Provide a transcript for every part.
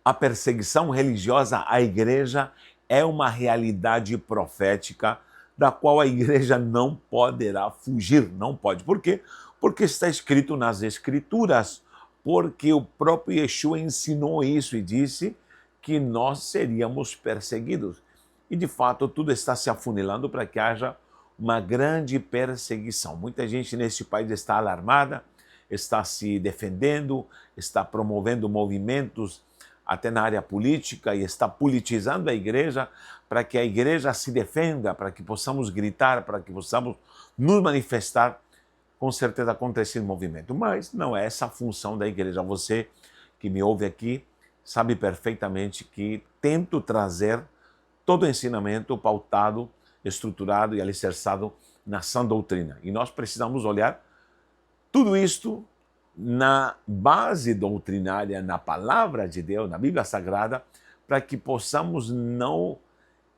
A perseguição religiosa à igreja é uma realidade profética da qual a igreja não poderá fugir, não pode. Por quê? Porque está escrito nas Escrituras, porque o próprio Yeshua ensinou isso e disse que nós seríamos perseguidos. E, de fato, tudo está se afunilando para que haja uma grande perseguição. Muita gente neste país está alarmada, está se defendendo, está promovendo movimentos até na área política e está politizando a igreja para que a igreja se defenda, para que possamos gritar, para que possamos nos manifestar. Com certeza acontece esse movimento, mas não é essa a função da igreja. Você que me ouve aqui sabe perfeitamente que tento trazer todo o ensinamento pautado, estruturado e alicerçado na sã doutrina. E nós precisamos olhar tudo isto na base doutrinária, na palavra de Deus, na Bíblia Sagrada, para que possamos não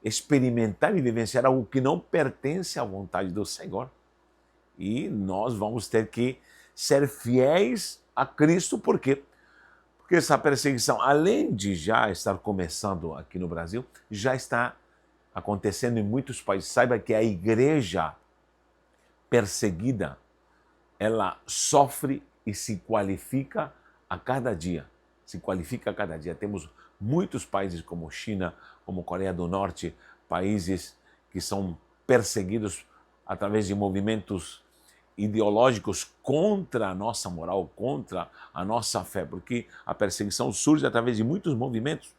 experimentar e vivenciar algo que não pertence à vontade do Senhor. E nós vamos ter que ser fiéis a Cristo, por quê? Porque essa perseguição, além de já estar começando aqui no Brasil, já está acontecendo em muitos países. Saiba que a igreja perseguida, ela sofre e se qualifica a cada dia. Se qualifica a cada dia. Temos muitos países como China, como Coreia do Norte, países que são perseguidos através de movimentos ideológicos contra a nossa moral, contra a nossa fé, porque a perseguição surge através de muitos movimentos,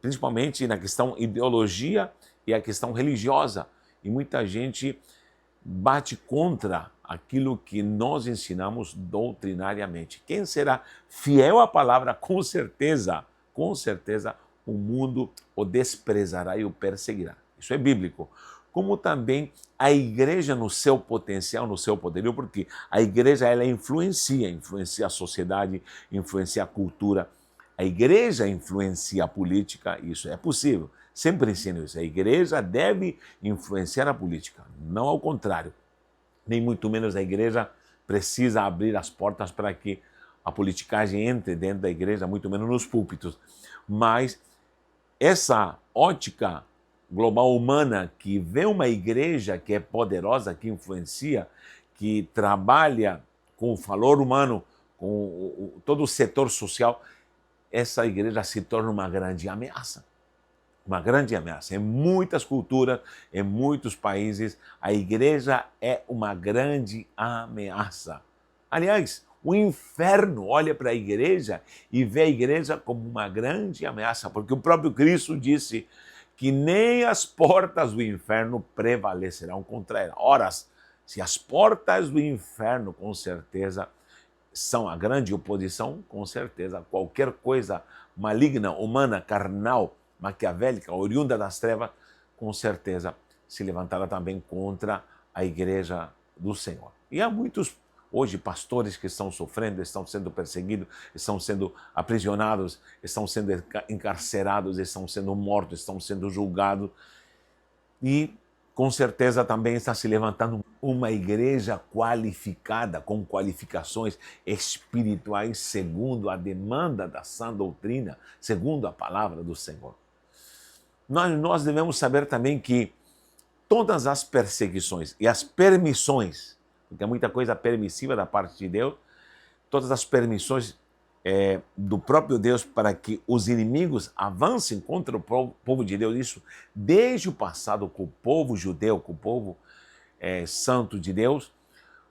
principalmente na questão ideologia e a questão religiosa. E muita gente bate contra aquilo que nós ensinamos doutrinariamente. Quem será fiel à palavra, com certeza, o mundo o desprezará e o perseguirá. Isso é bíblico. Como também a igreja no seu potencial, no seu poderio, porque a igreja ela influencia a sociedade, influencia a cultura. A igreja influencia a política, isso é possível. Sempre ensino isso. A igreja deve influenciar a política, não ao contrário. Nem muito menos a igreja precisa abrir as portas para que a politicagem entre dentro da igreja, muito menos nos púlpitos. Mas essa ótica global humana que vê uma igreja que é poderosa, que influencia, que trabalha com o valor humano, com todo o setor social, essa igreja se torna uma grande ameaça. Uma grande ameaça. Em muitas culturas, em muitos países, a igreja é uma grande ameaça. Aliás, o inferno olha para a igreja e vê a igreja como uma grande ameaça, porque o próprio Cristo disse que nem as portas do inferno prevalecerão contra ela. Ora, se as portas do inferno, com certeza, são a grande oposição, com certeza, qualquer coisa maligna, humana, carnal, maquiavélica, oriunda das trevas, com certeza se levantará também contra a igreja do Senhor. E há muitos, hoje, pastores que estão sofrendo, estão sendo perseguidos, estão sendo aprisionados, estão sendo encarcerados, estão sendo mortos, estão sendo julgados. E, com certeza, também está se levantando uma igreja qualificada, com qualificações espirituais, segundo a demanda da sã doutrina, segundo a palavra do Senhor. Nós devemos saber também que todas as perseguições e as permissões, porque há muita coisa permissiva da parte de Deus, todas as permissões do próprio Deus para que os inimigos avancem contra o povo de Deus, isso desde o passado com o povo judeu, com o povo santo de Deus,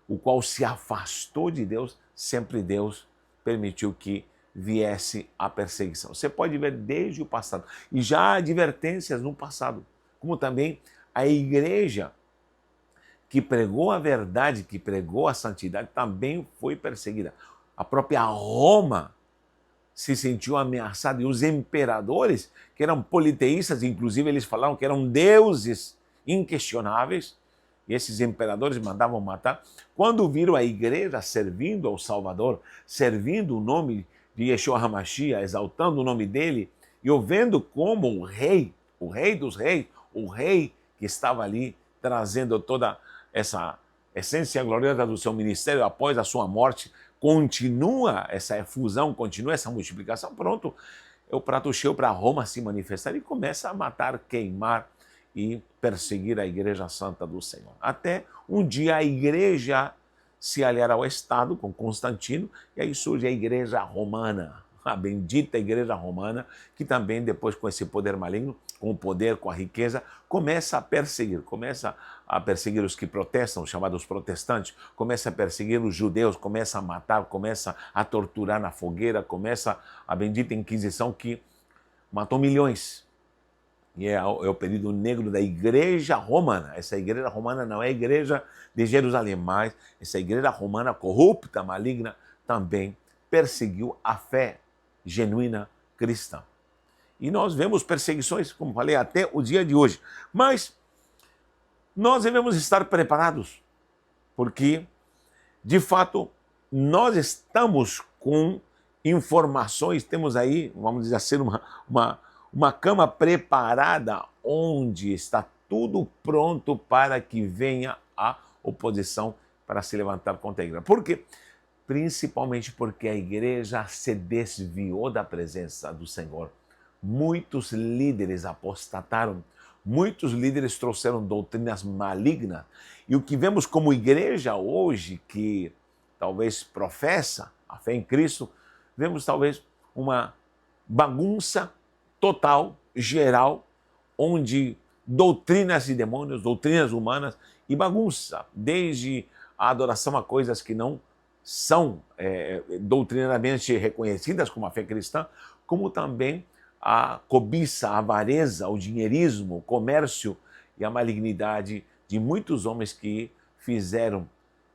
o qual se afastou de Deus, sempre Deus permitiu que viesse a perseguição. Você pode ver desde o passado. E já há advertências no passado, como também a igreja que pregou a verdade, que pregou a santidade, também foi perseguida. A própria Roma se sentiu ameaçada e os imperadores, que eram politeístas, inclusive eles falaram que eram deuses inquestionáveis, e esses imperadores mandavam matar. Quando viram a igreja servindo ao Salvador, servindo o nome de Yeshua HaMashiach, exaltando o nome dele, e o vendo como o rei dos reis, o rei que estava ali trazendo toda essa essência gloriosa do seu ministério após a sua morte, continua essa efusão, continua essa multiplicação, pronto, o prato cheio para Roma se manifestar e começa a matar, queimar e perseguir a Igreja Santa do Senhor. Até um dia a Igreja se aliar ao Estado com Constantino e aí surge a Igreja Romana, a bendita Igreja Romana, que também depois com esse poder maligno, com o poder, com a riqueza, começa a perseguir os que protestam, os chamados protestantes, começa a perseguir os judeus, começa a matar, começa a torturar na fogueira, começa a bendita Inquisição que matou milhões. E é o período negro da Igreja Romana. Essa Igreja Romana não é a Igreja de Jerusalém, mas essa Igreja Romana corrupta, maligna, também perseguiu a fé genuína cristã. E nós vemos perseguições, como falei, até o dia de hoje. Mas nós devemos estar preparados, porque, de fato, nós estamos com informações, temos aí, vamos dizer assim, uma cama preparada onde está tudo pronto para que venha a oposição para se levantar contra a igreja. Por quê? Principalmente porque a igreja se desviou da presença do Senhor. Muitos líderes apostataram, muitos líderes trouxeram doutrinas malignas. E o que vemos como igreja hoje, que talvez professa a fé em Cristo, vemos talvez uma bagunça total, geral, onde doutrinas de demônios, doutrinas humanas e bagunça, desde a adoração a coisas que não são doutrinariamente reconhecidas como a fé cristã, como também a cobiça, a avareza, o dinheirismo, o comércio e a malignidade de muitos homens que fizeram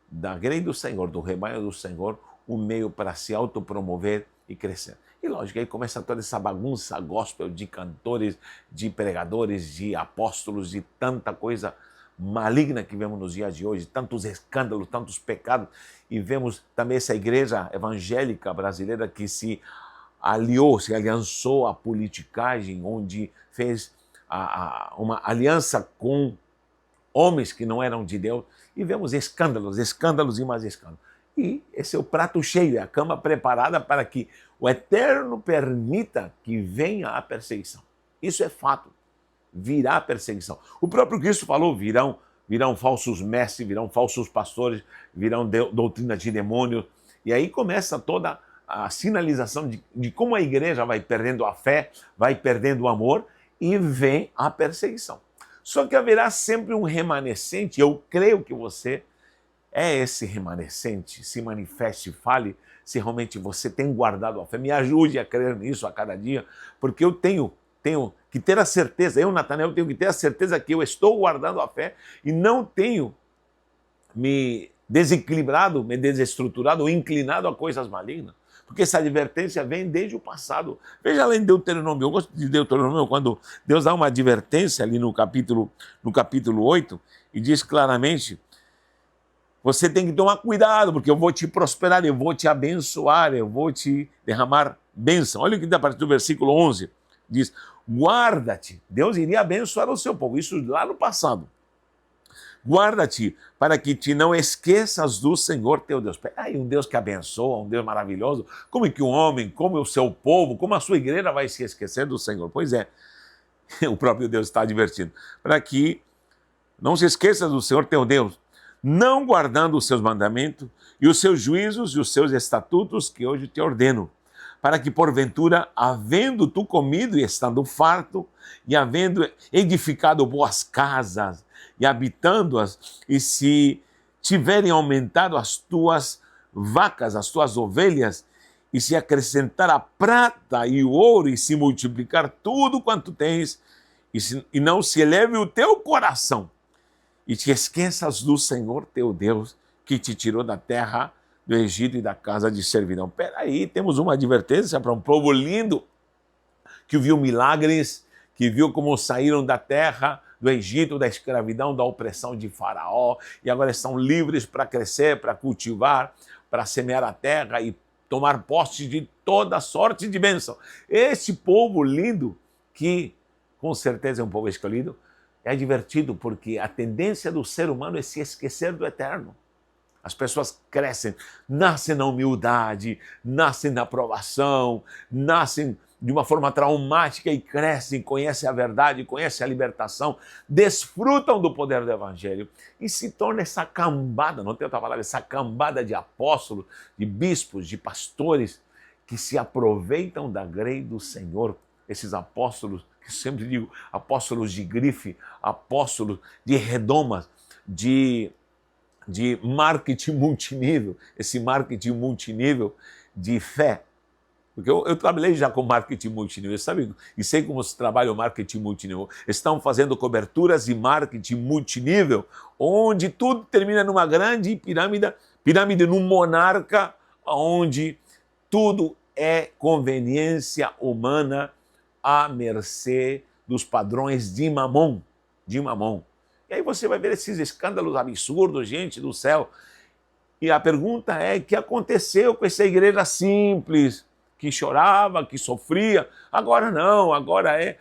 da grei do Senhor, do rebanho do Senhor, um meio para se autopromover e crescer. E lógico, aí começa toda essa bagunça gospel de cantores, de pregadores, de apóstolos, de tanta coisa maligna que vemos nos dias de hoje, tantos escândalos, tantos pecados, e vemos também essa igreja evangélica brasileira que se aliou, se aliançou à politicagem, onde fez uma aliança com homens que não eram de Deus, e vemos escândalos, escândalos e mais escândalos. E esse é o prato cheio, é a cama preparada para que o Eterno permita que venha a perseguição. Isso é fato, virá a perseguição. O próprio Cristo falou, virão falsos mestres, virão falsos pastores, virão doutrinas de demônios, e aí começa toda a sinalização de como a igreja vai perdendo a fé, vai perdendo o amor, e vem a perseguição. Só que haverá sempre um remanescente, eu creio que você é esse remanescente, se manifeste, fale se realmente você tem guardado a fé. Me ajude a crer nisso a cada dia, porque eu tenho que ter a certeza, eu, Natanael, tenho que ter a certeza que eu estou guardando a fé e não tenho me desequilibrado, me desestruturado ou inclinado a coisas malignas. Porque essa advertência vem desde o passado. Veja lá em Deuteronômio, eu gosto de Deuteronômio, quando Deus dá uma advertência ali no capítulo 8 e diz claramente: você tem que tomar cuidado, porque eu vou te prosperar, eu vou te abençoar, eu vou te derramar bênção. Olha o que diz a partir do versículo 11. Diz, guarda-te. Deus iria abençoar o seu povo, isso lá no passado. Guarda-te para que te não esqueças do Senhor teu Deus. Aí um Deus que abençoa, um Deus maravilhoso. Como é que um homem, como o seu povo, como a sua igreja vai se esquecer do Senhor? Pois é, o próprio Deus está advertindo. Para que não se esqueça do Senhor teu Deus, não guardando os seus mandamentos e os seus juízos e os seus estatutos que hoje te ordeno, para que porventura, havendo tu comido e estando farto, e havendo edificado boas casas, e habitando-as, e se tiverem aumentado as tuas vacas, as tuas ovelhas, e se acrescentar a prata e o ouro, e se multiplicar tudo quanto tens, e não se eleve o teu coração, e te esqueças do Senhor teu Deus, que te tirou da terra do Egito e da casa de servidão. Peraí, temos uma advertência para um povo lindo, que viu milagres, que viu como saíram da terra, do Egito, da escravidão, da opressão de Faraó, e agora estão livres para crescer, para cultivar, para semear a terra e tomar posse de toda sorte de bênção. Esse povo lindo, que com certeza é um povo escolhido, é divertido porque a tendência do ser humano é se esquecer do eterno. As pessoas crescem, nascem na humildade, nascem na aprovação, nascem de uma forma traumática e crescem, conhecem a verdade, conhecem a libertação, desfrutam do poder do Evangelho e se torna essa cambada, não tem outra palavra, essa cambada de apóstolos, de bispos, de pastores, que se aproveitam da grei do Senhor, esses apóstolos, que sempre digo, apóstolos de grife, apóstolos de redomas, de marketing multinível, esse marketing multinível de fé. Porque eu trabalhei já com marketing multinível, sabe? E sei como se trabalha o marketing multinível. Estão fazendo coberturas de marketing multinível, onde tudo termina numa grande pirâmide num monarca, onde tudo é conveniência humana à mercê dos padrões de Mamon. E aí você vai ver esses escândalos absurdos, gente do céu. E a pergunta é, o que aconteceu com essa igreja simples, que chorava, que sofria? Agora não, agora é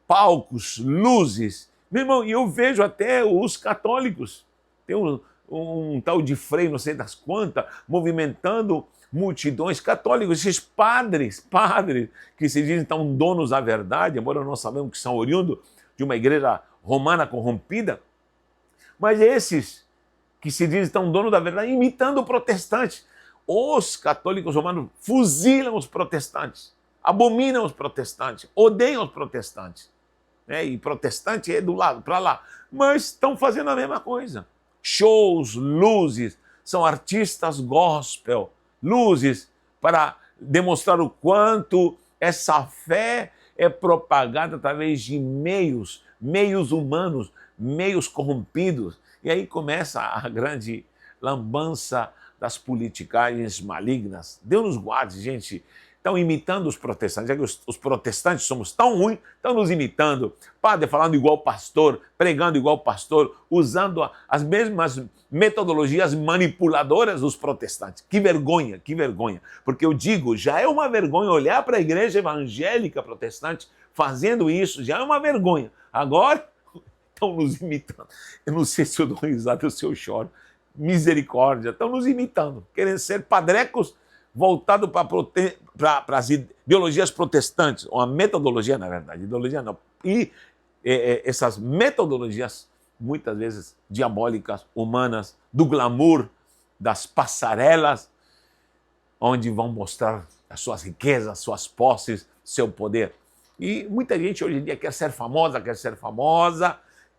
palcos, luzes. Meu irmão, e eu vejo até os católicos, tem um tal de Frei, não sei das quantas, movimentando multidões católicos, esses padres que se dizem tão donos da verdade, embora nós sabemos que são oriundos de uma igreja romana corrompida, mas esses que se dizem tão donos da verdade, imitando protestantes. Os católicos romanos fuzilam os protestantes, abominam os protestantes, odeiam os protestantes. E protestante é do lado, para lá. Mas estão fazendo a mesma coisa. Shows, luzes, são artistas gospel, luzes para demonstrar o quanto essa fé é propagada através de meios humanos, meios corrompidos. E aí começa a grande lambança das politicagens malignas. Deus nos guarde, gente. Estão imitando os protestantes. É que os protestantes somos tão ruins, estão nos imitando. Padre falando igual pastor, pregando igual pastor, usando as mesmas metodologias manipuladoras dos protestantes. Que vergonha, que vergonha. Porque eu digo, já é uma vergonha olhar para a igreja evangélica protestante fazendo isso, já é uma vergonha. Agora estão nos imitando. Eu não sei se eu dou risada ou se eu choro. Misericórdia, estão nos imitando, querendo ser padrecos voltados para as ideologias protestantes, ou a metodologia, na verdade, ideologia não. E essas metodologias, muitas vezes diabólicas, humanas, do glamour, das passarelas, onde vão mostrar as suas riquezas, suas posses, seu poder. E muita gente hoje em dia quer ser famosa,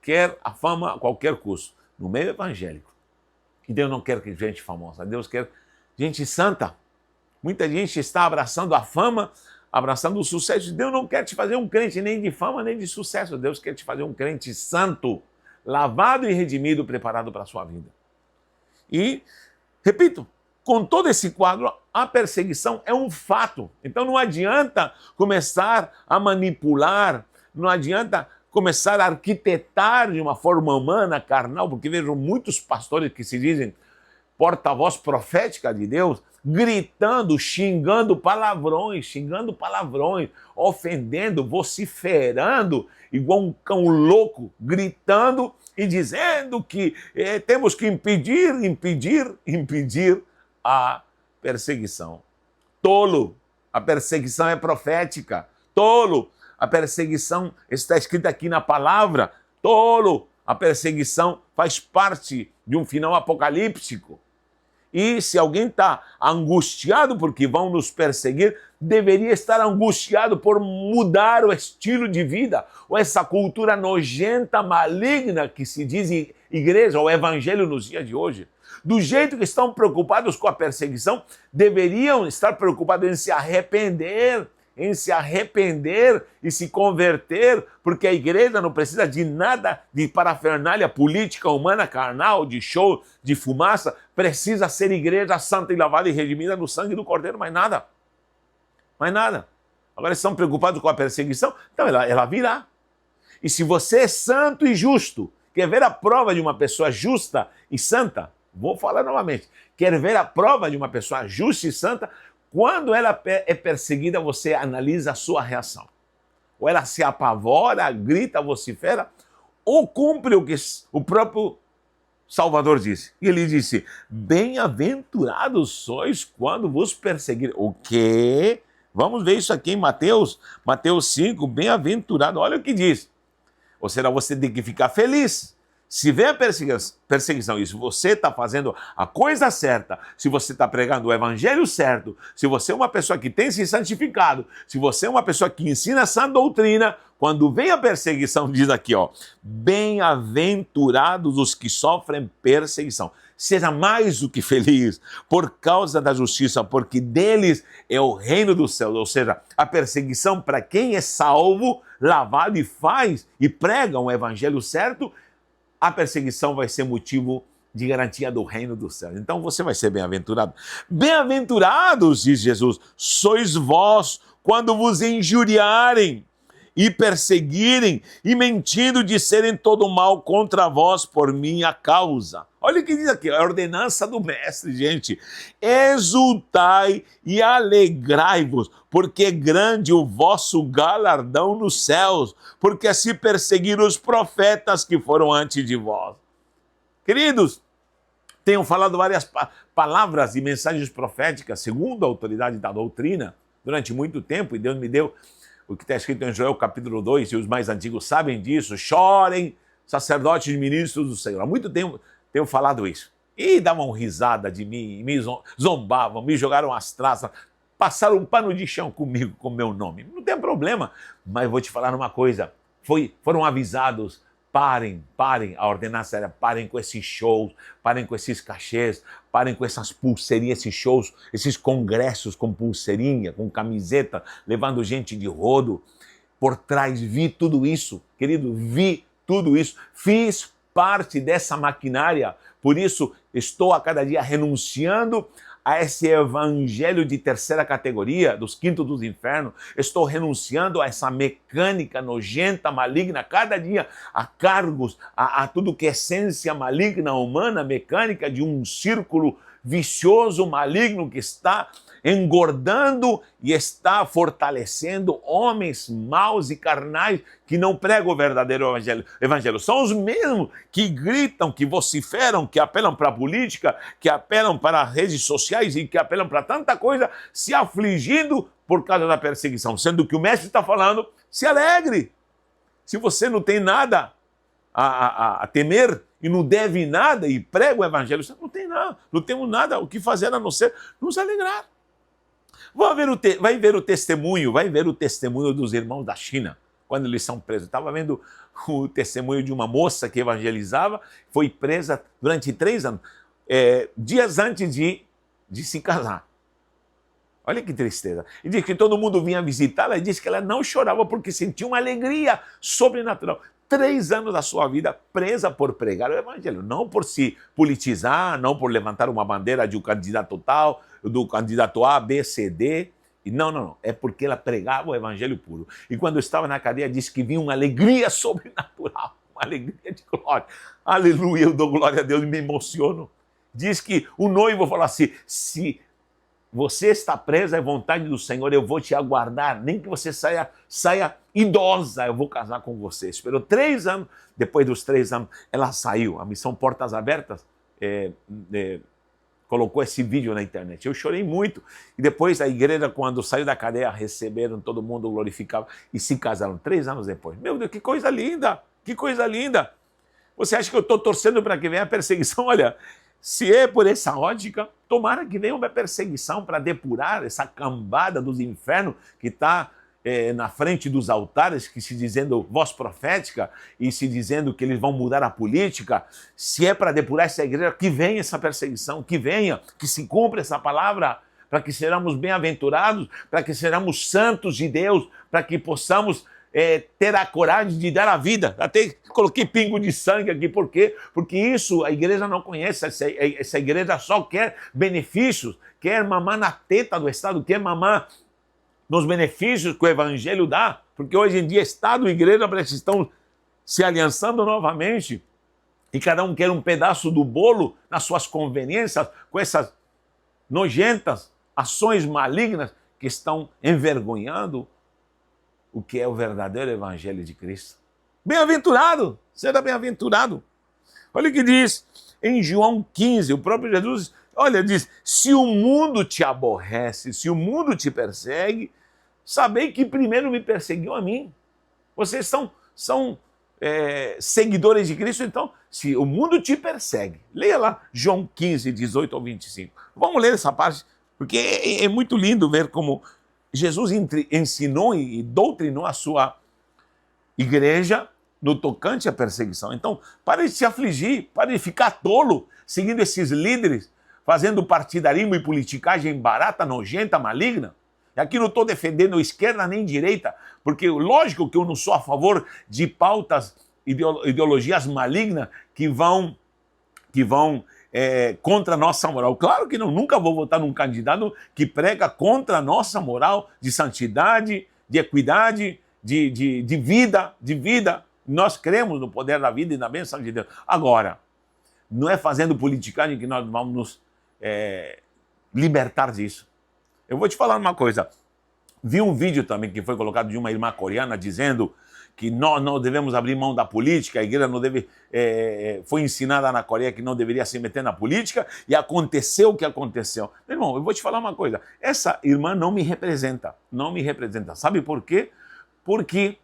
quer a fama a qualquer custo. No meio evangélico, que Deus não quer gente famosa, Deus quer gente santa. Muita gente está abraçando a fama, abraçando o sucesso. Deus não quer te fazer um crente nem de fama, nem de sucesso. Deus quer te fazer um crente santo, lavado e redimido, preparado para a sua vida. E, repito, com todo esse quadro, a perseguição é um fato. Então não adianta começar a manipular, não adianta começar a arquitetar de uma forma humana, carnal, porque vejo muitos pastores que se dizem porta-voz profética de Deus, gritando, xingando palavrões, ofendendo, vociferando, igual um cão louco, gritando e dizendo que temos que impedir a perseguição. Tolo, a perseguição é profética. Tolo, a perseguição está escrita aqui na palavra. Tolo, a perseguição faz parte de um final apocalíptico. E se alguém está angustiado porque vão nos perseguir, deveria estar angustiado por mudar o estilo de vida, ou essa cultura nojenta, maligna que se diz igreja ou evangelho nos dias de hoje. Do jeito que estão preocupados com a perseguição, deveriam estar preocupados em se arrepender e se converter, porque a igreja não precisa de nada de parafernália política, humana, carnal, de show, de fumaça. Precisa ser igreja santa e lavada e redimida no sangue do Cordeiro, mais nada. Mais nada. Agora eles estão preocupados com a perseguição, então ela virá. E se você é santo e justo, quer ver a prova de uma pessoa justa e santa, vou falar novamente, quer ver a prova de uma pessoa justa e santa, quando ela é perseguida, você analisa a sua reação. Ou ela se apavora, grita, vocifera, ou cumpre o que o próprio Salvador disse. E ele disse, bem-aventurados sois quando vos perseguirem. O quê? Vamos ver isso aqui em Mateus 5, bem-aventurado. Olha o que diz. Ou seja, você tem que ficar feliz. Se vem a perseguição, e se você está fazendo a coisa certa, se você está pregando o evangelho certo, se você é uma pessoa que tem se santificado, se você é uma pessoa que ensina essa doutrina, quando vem a perseguição, diz aqui, ó, bem-aventurados os que sofrem perseguição. Seja mais do que feliz por causa da justiça, porque deles é o reino dos céus. Ou seja, a perseguição para quem é salvo, lavado e faz e prega um evangelho certo, a perseguição vai ser motivo de garantia do reino dos céus. Então você vai ser bem-aventurado. Bem-aventurados, diz Jesus, sois vós quando vos injuriarem e perseguirem e mentindo disserem todo mal contra vós por minha causa. Olha o que diz aqui, a ordenança do mestre, gente. Exultai e alegrai-vos, porque é grande o vosso galardão nos céus, porque assim perseguiram os profetas que foram antes de vós. Queridos, tenho falado várias palavras e mensagens proféticas, segundo a autoridade da doutrina, durante muito tempo, e Deus me deu o que está escrito em Joel capítulo 2, e os mais antigos sabem disso, chorem, sacerdotes e ministros do Senhor. Há muito tempo tenho falado isso. E davam risada de mim, me zombavam, me jogaram as traças, passaram um pano de chão comigo, com meu nome. Não tem problema, mas eu vou te falar uma coisa, foram avisados, parem, a ordenança era parem com esses shows, parem com esses cachês, parem com essas pulseirinhas, esses shows, esses congressos com pulseirinha, com camiseta, levando gente de rodo. Por trás, vi tudo isso, querido, vi tudo isso, fiz parte dessa maquinária, por isso estou a cada dia renunciando a esse evangelho de terceira categoria, dos quintos dos infernos, estou renunciando a essa mecânica nojenta, maligna, cada dia a cargos, a tudo que é essência maligna, humana, mecânica, de um círculo vicioso, maligno, que está engordando e está fortalecendo homens maus e carnais que não pregam o verdadeiro evangelho. São os mesmos que gritam, que vociferam, que apelam para a política, que apelam para as redes sociais e que apelam para tanta coisa, se afligindo por causa da perseguição. Sendo que o mestre está falando, se alegre. Se você não tem nada a temer e não deve nada e prega o evangelho, você não tem nada, não temos nada o que fazer a não ser nos alegrar. Vai ver o testemunho dos irmãos da China, quando eles são presos. Estava vendo o testemunho de uma moça que evangelizava, foi presa durante 3 anos, dias antes de se casar. Olha que tristeza. E diz que todo mundo vinha visitá-la e disse que ela não chorava porque sentia uma alegria sobrenatural. 3 anos da sua vida presa por pregar o evangelho, não por se politizar, não por levantar uma bandeira de um candidato tal, do candidato A, B, C, D. E não. É porque ela pregava o evangelho puro. E quando estava na cadeia, disse que vinha uma alegria sobrenatural, uma alegria de glória. Aleluia, eu dou glória a Deus e me emociono. Diz que o noivo falou assim, se você está presa à vontade do Senhor, eu vou te aguardar, nem que você saia idosa, eu vou casar com você. Esperou 3 anos, depois dos 3 anos, ela saiu. A missão Portas Abertas colocou esse vídeo na internet. Eu chorei muito. E depois a igreja, quando saiu da cadeia, receberam, todo mundo glorificava e se casaram 3 anos depois. Meu Deus, que coisa linda! Que coisa linda! Você acha que eu estou torcendo para que venha a perseguição? Olha, se é por essa ótica, tomara que venha uma perseguição para depurar essa cambada dos infernos que está na frente dos altares, que se dizendo voz profética e se dizendo que eles vão mudar a política. Se é para depurar essa igreja, que venha essa perseguição, que venha, que se cumpra essa palavra, para que sejamos bem-aventurados, para que sejamos santos de Deus, para que possamos ter a coragem de dar a vida. Até coloquei pingo de sangue aqui, por quê? Porque isso a igreja não conhece, essa igreja só quer benefícios, quer mamar na teta do Estado, quer mamar nos benefícios que o evangelho dá, porque hoje em dia Estado e igreja estão se aliançando novamente, e cada um quer um pedaço do bolo nas suas conveniências, com essas nojentas ações malignas que estão envergonhando o que é o verdadeiro evangelho de Cristo. Bem-aventurado, será bem-aventurado. Olha o que diz em João 15, o próprio Jesus, olha, diz, se o mundo te aborrece, se o mundo te persegue, sabei que primeiro me perseguiu a mim. Vocês são seguidores de Cristo, então, se o mundo te persegue, leia lá João 15, 18 ao 25. Vamos ler essa parte, porque é muito lindo ver como Jesus ensinou e doutrinou a sua igreja no tocante à perseguição. Então, pare de se afligir, pare de ficar tolo, seguindo esses líderes, fazendo partidarismo e politicagem barata, nojenta, maligna. E aqui não estou defendendo esquerda nem direita, porque lógico que eu não sou a favor de pautas, ideologias malignas que vão contra a nossa moral. Claro que não, nunca vou votar num candidato que prega contra a nossa moral de santidade, de equidade, de vida. Nós cremos no poder da vida e na bênção de Deus. Agora, não é fazendo politicagem que nós vamos nos libertar disso. Eu vou te falar uma coisa. Vi um vídeo também que foi colocado de uma irmã coreana dizendo que nós não devemos abrir mão da política, a igreja não deve... foi ensinada na Coreia que não deveria se meter na política e aconteceu o que aconteceu. Meu irmão, eu vou te falar uma coisa. Essa irmã não me representa. Não me representa. Sabe por quê? Porque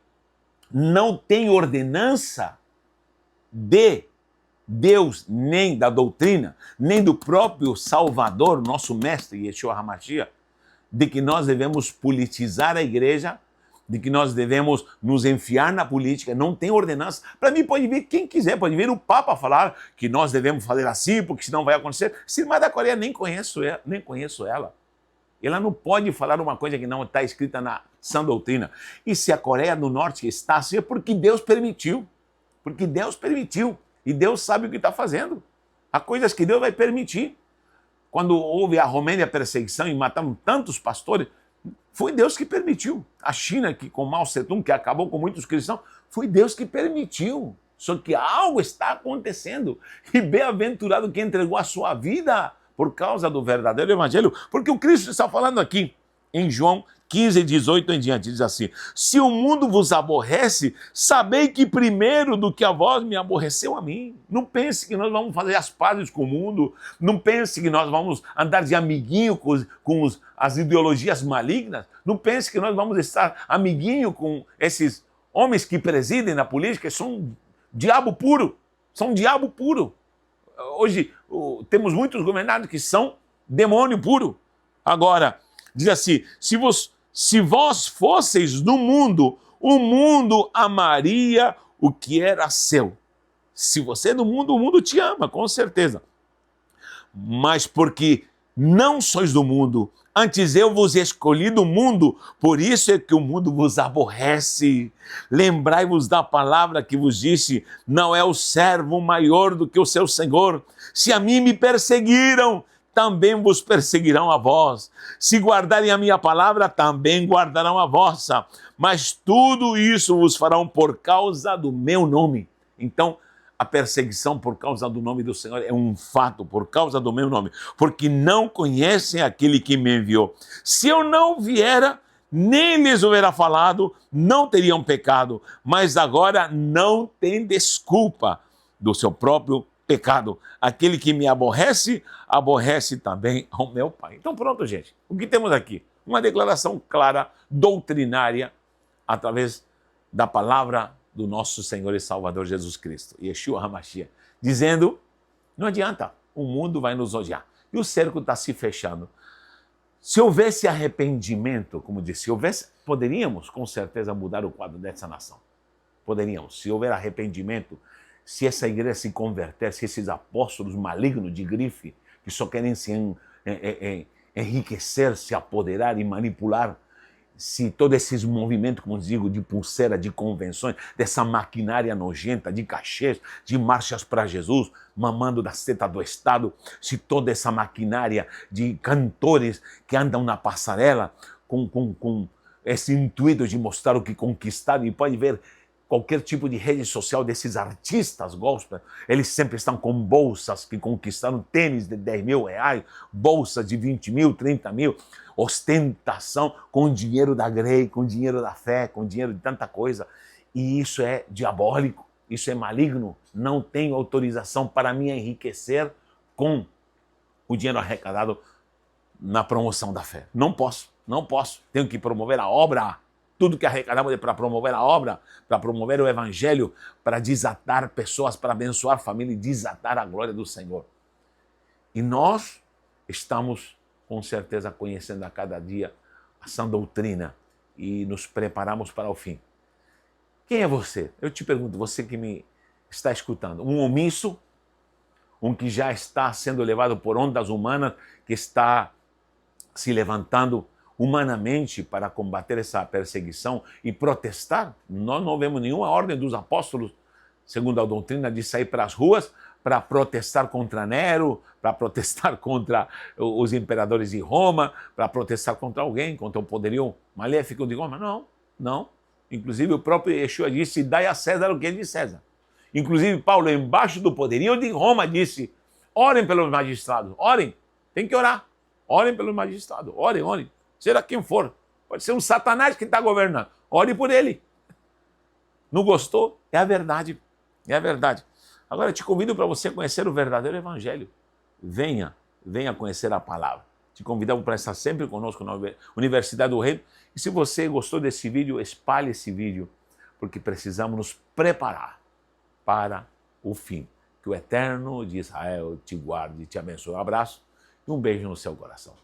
não tem ordenança de Deus, nem da doutrina, nem do próprio Salvador, nosso mestre, Yeshua HaMashiach, de que nós devemos politizar a igreja, de que nós devemos nos enfiar na política. Não tem ordenança. Para mim pode vir quem quiser, pode vir o Papa falar que nós devemos fazer assim, porque senão vai acontecer. Essa irmã da Coreia nem conheço ela. Ela não pode falar uma coisa que não está escrita na sã doutrina. E se a Coreia do Norte está assim, é porque Deus permitiu. Porque Deus permitiu. E Deus sabe o que está fazendo. Há coisas que Deus vai permitir. Quando houve a Romênia perseguição e mataram tantos pastores, foi Deus que permitiu. A China, que com Mao Tse-tung, que acabou com muitos cristãos, foi Deus que permitiu. Só que algo está acontecendo. E bem-aventurado quem entregou a sua vida por causa do verdadeiro evangelho. Porque o Cristo está falando aqui em João 15, 18 em diante, diz assim: se o mundo vos aborrece, sabei que primeiro do que a vós me aborreceu a mim. Não pense que nós vamos fazer as pazes com o mundo, não pense que nós vamos andar de amiguinho com as ideologias malignas, não pense que nós vamos estar amiguinho com esses homens que presidem na política, são diabo puro, Hoje temos muitos governados que são demônio puro. Agora, diz assim, se vós fosseis do mundo, o mundo amaria o que era seu. Se você é do mundo, o mundo te ama, com certeza. Mas porque não sois do mundo, antes eu vos escolhi do mundo, por isso é que o mundo vos aborrece. Lembrai-vos da palavra que vos disse, não é o servo maior do que o seu senhor. Se a mim me perseguiram, também vos perseguirão a vós. Se guardarem a minha palavra, também guardarão a vossa. Mas tudo isso vos farão por causa do meu nome. Então, a perseguição por causa do nome do Senhor é um fato, por causa do meu nome. Porque não conhecem aquele que me enviou. Se eu não viera, nem lhes houvera falado, não teriam pecado. Mas agora não tem desculpa do seu próprio pecado. Aquele que me aborrece, aborrece também ao meu Pai. Então pronto, gente. O que temos aqui? Uma declaração clara, doutrinária, através da palavra do nosso Senhor e Salvador Jesus Cristo, Yeshua HaMashiach, dizendo, não adianta, o mundo vai nos odiar. E o cerco está se fechando. Se houvesse arrependimento, como disse, poderíamos com certeza mudar o quadro dessa nação. Poderíamos, se houver arrependimento, se essa igreja se converter, se esses apóstolos malignos de grife, que só querem se enriquecer, se apoderar e manipular, se todos esses movimentos, como digo, de pulseira, de convenções, dessa maquinária nojenta, de cachês, de marchas para Jesus, mamando da seta do Estado, se toda essa maquinária de cantores que andam na passarela com esse intuito de mostrar o que conquistaram, e pode ver qualquer tipo de rede social desses artistas gospel, eles sempre estão com bolsas que conquistaram, tênis de 10 mil reais, bolsas de 20 mil, 30 mil, ostentação com dinheiro da grei, com dinheiro da fé, com dinheiro de tanta coisa. E isso é diabólico, isso é maligno. Não tenho autorização para me enriquecer com o dinheiro arrecadado na promoção da fé. Não posso. Não posso. Tenho que promover a obra. Tudo que arrecadamos é para promover a obra, para promover o evangelho, para desatar pessoas, para abençoar a família e desatar a glória do Senhor. E nós estamos, com certeza, conhecendo a cada dia a sã doutrina e nos preparamos para o fim. Quem é você? Eu te pergunto, você que me está escutando, um omisso, um que já está sendo levado por ondas humanas, que está se levantando humanamente para combater essa perseguição e protestar? Nós não vemos nenhuma ordem dos apóstolos, segundo a doutrina, de sair para as ruas para protestar contra Nero, para protestar contra os imperadores de Roma, para protestar contra alguém, contra o poderio maléfico de Roma. Não, não. Inclusive o próprio Yeshua disse, dai a César o que é de César. Inclusive Paulo, embaixo do poderio de Roma, disse, orem pelos magistrados, orem, tem que orar. Orem pelos magistrados, orem, orem. Seja quem for, pode ser um satanás que está governando, ore por ele. Não gostou? É a verdade, é a verdade. Agora eu te convido para você conhecer o verdadeiro evangelho. Venha conhecer a palavra. Te convidamos para estar sempre conosco na Universidade do Reino. E se você gostou desse vídeo, espalhe esse vídeo, porque precisamos nos preparar para o fim. Que o Eterno de Israel te guarde e te abençoe. Um abraço e um beijo no seu coração.